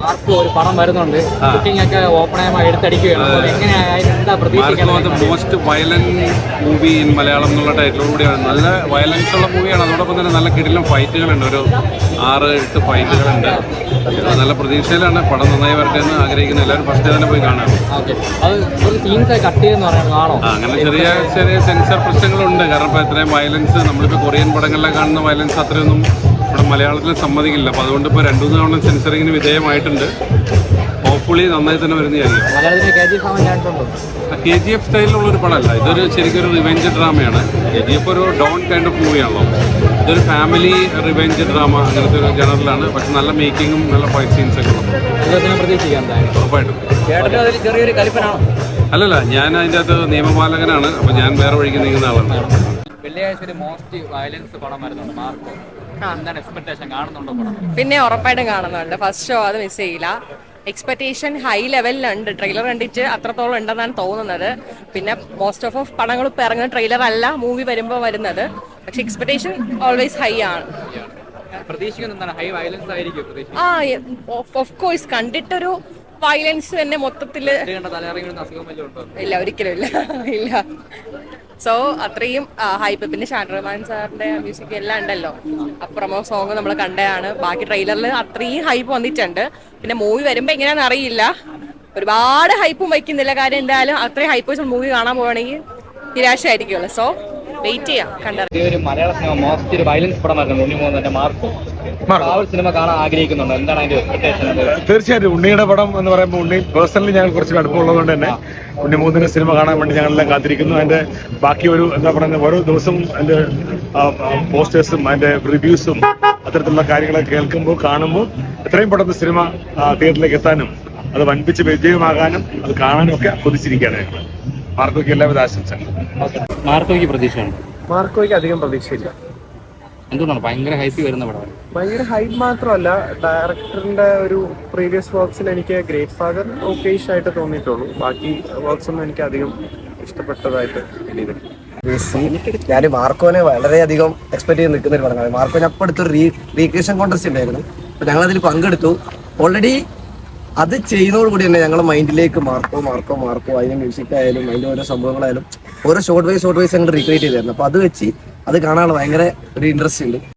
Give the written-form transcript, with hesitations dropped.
Marco ഒരു പടം വരുന്നുണ്ട്. ബുക്കിംഗ് ഒക്കെ ഓപ്പൺ ആയി എടുത്തടിക്കുകയാണ്. എന്താ പ്രതീക്ഷിക്കുന്നത്? Most violent movie in Malayalam എന്നുള്ള ടൈറ്റിലോട് കൂടിയാണ്. നല്ല വയലൻസ് ഉള്ള മൂവിയാണ്. അതോടൊപ്പം തന്നെ നല്ല കിടിലും ഫൈറ്റുകളുണ്ട്. ഒരു 6-8 ഫൈറ്റുകളുണ്ട്. നല്ല പ്രതീക്ഷയിലാണ്. പടം നന്നായി വരട്ടെ എന്ന് ആഗ്രഹിക്കുന്നത്. എല്ലാവരും ഫസ്റ്റ് തന്നെ പോയി കാണാം. അങ്ങനെ ചെറിയ ചെറിയ സെൻസർ പ്രശ്നങ്ങളുണ്ട്. കാരണം ഇപ്പോൾ ഇത്രയും വയലൻസ് നമ്മളിപ്പോൾ കൊറിയൻ പടങ്ങളിലെ കാണുന്ന വയലൻസ് അത്രയൊന്നും ഇവിടെ മലയാളത്തിൽ സമ്മതിക്കില്ല. അപ്പോൾ അതുകൊണ്ട് ഇപ്പോൾ 2-3 തവണ സെൻസറിങ്ങിന് വിധേയമായിട്ടുണ്ട്. ഹോപ്പ്ഫുള്ളി നന്നായി തന്നെ വരുന്നതായിരിക്കും. KGF സ്റ്റൈലിലുള്ള ഒരു പടമല്ല. ഇതൊരു ശരിക്കും ഒരു റിവെഞ്ച് ഡ്രാമയാണ്. KGF ഒരു ഡോൺ കൈൻഡ് ഓഫ് മൂവിയാണല്ലോ. ഇതൊരു ഫാമിലി റിവെഞ്ച് ഡ്രാമ അങ്ങനത്തെ ഒരു ജനറലാണ്. പക്ഷെ നല്ല മേക്കിങ്ങും നല്ല ഫൈറ്റ് സീൻസൊക്കെ ഉറപ്പായിട്ടും. അല്ലല്ല, ഞാൻ അതിൻ്റെ അകത്ത് നിയമപാലകനാണ്. അപ്പോൾ ഞാൻ വേറെ വഴിക്ക് നീങ്ങുന്ന ആളാണ്. വെള്ളിയാഴ്ച മോസ്റ്റ് വയലൻസ് പടം വരുന്നുണ്ട് മാർക്കോ. എന്താണ് എക്സ്പെക്ടേഷൻ? കാണുന്നുണ്ടോ പടം? പിന്നെ ഉറപ്പായിട്ടും കാണുന്നുണ്ട്. ഫസ്റ്റ് ഷോ അത് മിസ് ചെയ്യില്ല. എക്സ്പെക്ടേഷൻ ഹൈ ലെവലിലുണ്ട്. ട്രെയിലർ കണ്ടിട്ട് അത്രത്തോളം ഉണ്ടെന്നാണ് തോന്നുന്നത്. പിന്നെ മോസ്റ്റ് ഓഫ് പടങ്ങൾ ഇപ്പോൾ ഇറങ്ങുന്ന ട്രെയിലർ അല്ല മൂവി വരുമ്പോൾ വരുന്നത്. പക്ഷെ എക്സ്പെക്ടേഷൻ ഓൾവേസ് ഹൈ ആണ്. ഓഫ് കോഴ്സ് കണ്ടിട്ടൊരു വയലൻസ് തന്നെ മൊത്തത്തില് ഇല്ല, ഒരിക്കലും ഇല്ല ഇല്ല. സോ അത്രയും ഹൈപ്പ്. പിന്നെ ഷാൻറഹ്മാൻ സാറിന്റെ മ്യൂസിക് എല്ലാം ഉണ്ടല്ലോ. പ്രൊമോ സോങ് നമ്മൾ കണ്ടതാണ്. ബാക്കി ട്രെയിലറിൽ അത്രയും ഹൈപ്പ് വന്നിട്ടുണ്ട്. പിന്നെ മൂവി വരുമ്പോൾ എങ്ങനെയാണെന്ന് അറിയില്ല. ഒരുപാട് ഹൈപ്പും വയ്ക്കുന്നില്ല. കാര്യം എന്തായാലും അത്രയും ഹൈപ്പ് വെച്ച് മൂവി കാണാൻ പോവുകയാണെങ്കിൽ നിരാശയായിരിക്കുമല്ലോ. സോ വെയിറ്റ് ചെയ്യാം. ഒരു മലയാള സിനിമ മോസ്റ്റ് ഒരു വയലൻസ് പടം വരുന്നുണ്ട്. മാർക്കോ സിനിമ കാണാൻ ആഗ്രഹിക്കുന്നുണ്ട്. എന്താണ് അതിന്റെ എക്സ്പെക്ടേഷൻ? തീർച്ചയായിട്ടും ഉണ്ണിയുടെ പടം എന്ന് പറയുമ്പോൾ ഉണ്ണി പേഴ്സണലി ഞങ്ങൾ കുറച്ച് അടുപ്പമുള്ളതുകൊണ്ട് തന്നെ ഉണ്ണി 3 സിനിമ കാണാൻ വേണ്ടി ഞങ്ങളെല്ലാം കാത്തിരിക്കുന്നു. അതിന്റെ ബാക്കി ഒരു എന്താ പറയുക, ഓരോ ദിവസവും അതിന്റെ പോസ്റ്റേഴ്സും അതിന്റെ റിവ്യൂസും അത്തരത്തിലുള്ള കാര്യങ്ങളൊക്കെ കേൾക്കുമ്പോൾ കാണുമ്പോൾ എത്രയും പെട്ടെന്ന് സിനിമ തിയേറ്ററിലേക്ക് എത്താനും അത് വൻപിച്ച് വിജയമാകാനും അത് കാണാനും ഒക്കെ കൊതിച്ചിരിക്കുകയാണ് ഞങ്ങൾ. മാർക്കോയ്ക്ക് എല്ലാവിധ ആശംസകളും. മാർക്കോയ്ക്ക് പ്രതീക്ഷയാണ്? മാർക്കോയ്ക്ക് അധികം പ്രതീക്ഷയില്ല. എന്തുകൊണ്ടാണ്? ഭയങ്കര ഹൈപ്പ് വരുന്ന പടമാണ്. ഭയങ്കര ഹൈപ്പ് മാത്രമല്ല, ഡയറക്ടറിന്റെ ഒരു പ്രീവിയസ് വർക്ക്സിൽ എനിക്ക് ഗ്രേറ്റ് ഫാദർ ഓക്കേഷ് ആയിട്ട് തോന്നിയിട്ടുള്ളൂ. ബാക്കി വർക്ക്സ് ഒന്നും എനിക്ക് അധികം ഇഷ്ടപ്പെട്ടതായിട്ട് ഫീൽ ചെയ്തിട്ടില്ല. ഞാൻ മാർക്കോനെ വളരെയധികം എക്സ്പെക്ട് ചെയ്ത് നിൽക്കുന്ന ഒരു പടമാണ്. മാർക്കോനെ അപ്പം അടുത്തൊരു റീക്രിയേഷൻ കോൺടെസ്റ്റ് ഉണ്ടായിരുന്നു. അപ്പോൾ ഞങ്ങളതിൽ പങ്കെടുത്തു. ഓൾറെഡി അത് ചെയ്യുന്നതോടുകൂടി തന്നെ ഞങ്ങളുടെ മൈൻഡിലേക്ക് മാർക്കോ അതിന്റെ മ്യൂസിക് ആയാലും അതിന്റെ ഓരോ സംഭവങ്ങളായാലും ഓരോ ഷോർട്ട് വൈസ് അങ്ങോട്ട് റീക്രിയേറ്റ് ചെയ്തായിരുന്നു. അപ്പോൾ അത് വെച്ച് അത് കാണാനുള്ള ഭയങ്കര ഒരു ഇൻട്രസ്റ്റ് ഉണ്ട്.